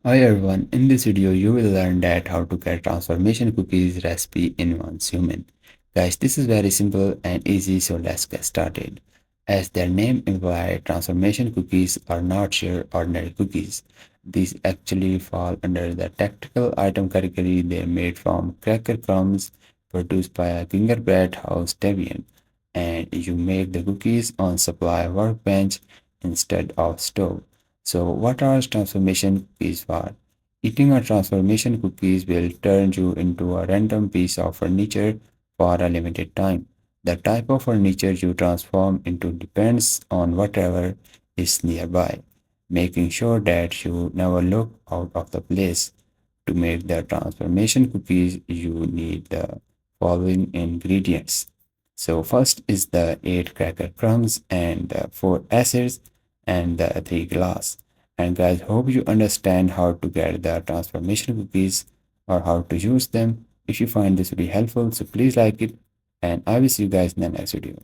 Hi everyone, in this video you will learn that how to get transformation cookies recipe in one human. Guys, this is very simple and easy, so let's get started. As their name implies, transformation cookies are not your ordinary cookies. These actually fall under the tactical item category. They're made from cracker crumbs produced by a gingerbread house Debian, and you make the cookies on supply workbench instead of stove. So what are transformation cookies for? Eating a transformation cookies will turn you into a random piece of furniture for a limited time. The type of furniture you transform into depends on whatever is nearby, making sure that you never look out of the place. To make the transformation cookies, you need the following ingredients. So first is the 8 cracker crumbs and the 4 acids and the 3 glass. And guys, hope you understand how to get the transformation cookies or how to use them. If you find this video helpful, so please like it and I will see you guys in the next video.